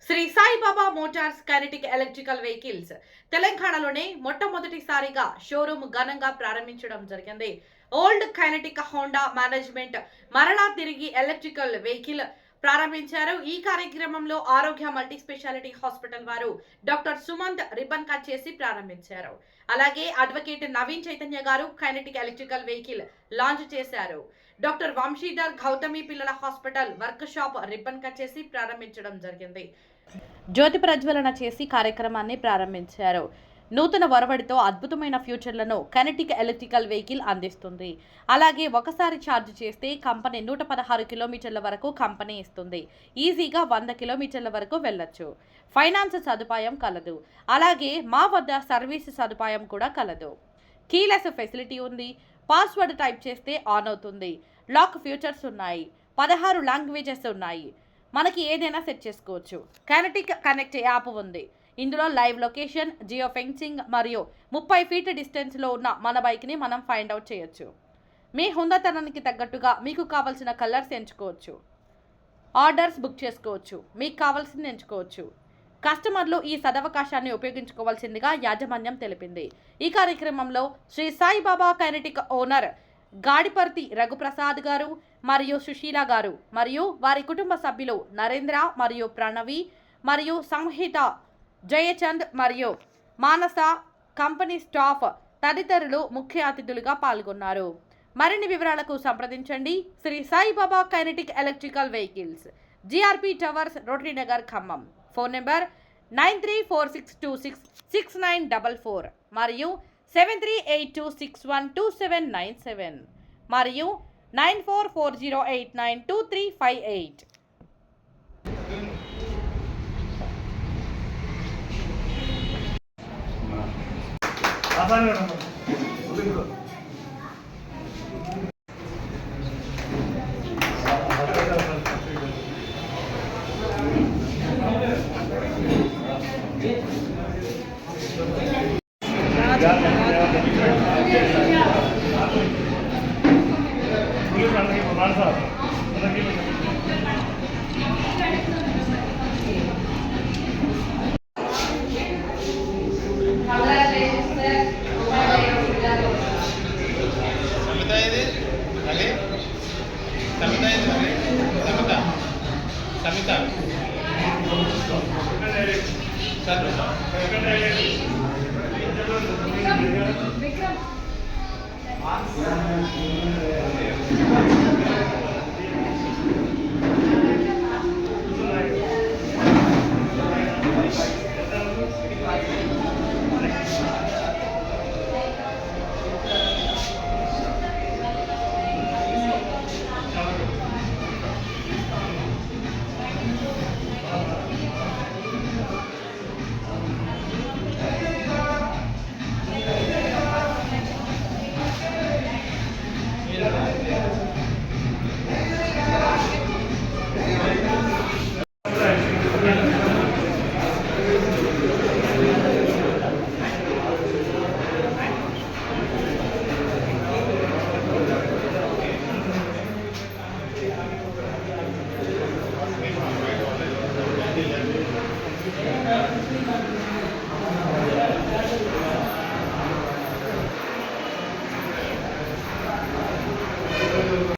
Shri Saibaba motors kinetic electrical vehicles తెలంగాణలోనే మొట్టమొదటిసారిగా showroom ఘనంగా ప్రారంభించడం జరిగింది. ఓల్డ్ కైనెటిక్ హోండా మేనేజ్మెంట్ మరలా తిరిగి ఎలక్ట్రికల్ వెహికల్ ప్రారంభించారు. ఈ కార్యక్రమంలో ఆరోగ్య మల్టీ స్పెషాలిటీ హాస్పిటల్ వారు డాక్టర్ సుమంత్ రిబ్బన్ కట్ చేసి ప్రారంభించారు. అలాగే అడ్వకేట్ నవీన్ చైతన్య గారు కైనెటిక్ ఎలక్ట్రికల్ వెహికల్ లాంచ్ చేశారు. డాక్టర్ వంశీధర్ గౌతమి పిల్లల hospital work shop ribbon cut చేసి ప్రారంభించడం జరిగింది. జ్యోతి ప్రజ్వలన చేసి కార్యక్రమాన్ని ప్రారంభించారు. నూతన వరవడితో అద్భుతమైన ఫ్యూచర్లను కైనెటిక్ ఎలక్ట్రికల్ వెహికల్ అందిస్తుంది. అలాగే ఒకసారి ఛార్జ్ చేస్తే కంపెనీ 116 కిలోమీటర్ల వరకు కంపెనీ ఇస్తుంది. ఈజీగా 100 కిలోమీటర్ల వరకు వెళ్ళొచ్చు. ఫైనాన్స్ సదుపాయం కలదు. అలాగే మా వద్ద సర్వీస్ సదుపాయం కూడా కలదు. కీలెస్ ఫెసిలిటీ ఉంది. పాస్వర్డ్ టైప్ చేస్తే ఆన్ అవుతుంది. లాక్ ఫ్యూచర్స్ ఉన్నాయి. 16 లాంగ్వేజెస్ ఉన్నాయి. మనకి ఏదైనా సెట్ చేసుకోవచ్చు. కైనెటిక్ కనెక్ట్ యాప్ ఉంది. ఇందులో లైవ్ లొకేషన్, జియో ఫెన్సింగ్ మరియు 30 ఫీట్ డిస్టెన్స్లో ఉన్న మన బైక్ని మనం ఫైండ్ అవుట్ చేయొచ్చు. మీ హుందాతనానికి తగ్గట్టుగా మీకు కావాల్సిన కలర్స్ ఎంచుకోవచ్చు. ఆర్డర్స్ బుక్ చేసుకోవచ్చు. మీకు కావాల్సింది ఎంచుకోవచ్చు. కస్టమర్లు ఈ సదవకాశాన్ని ఉపయోగించుకోవాల్సిందిగా యాజమాన్యం తెలిపింది. ఈ కార్యక్రమంలో శ్రీ సాయిబాబా కైనెటిక్ ఓనర్ గాడిపర్తి రఘుప్రసాద్ గారు మరియు సుశీల గారు మరియు వారి కుటుంబ సభ్యులు నరేంద్ర మరియు ప్రణవి మరియు సంహిత, జయచంద్ మరియు మానస, కంపెనీ స్టాఫ్ తదితరులు ముఖ్య అతిథులుగా పాల్గొన్నారు. మరిన్ని వివరాలకు సంప్రదించండి Shri Saibaba kinetic electrical vehicles, GRP towers, rotary Nagar, Khammam. Phone number 9346266944 మరియు 7382612797 మరియు 9440892358. Vikrам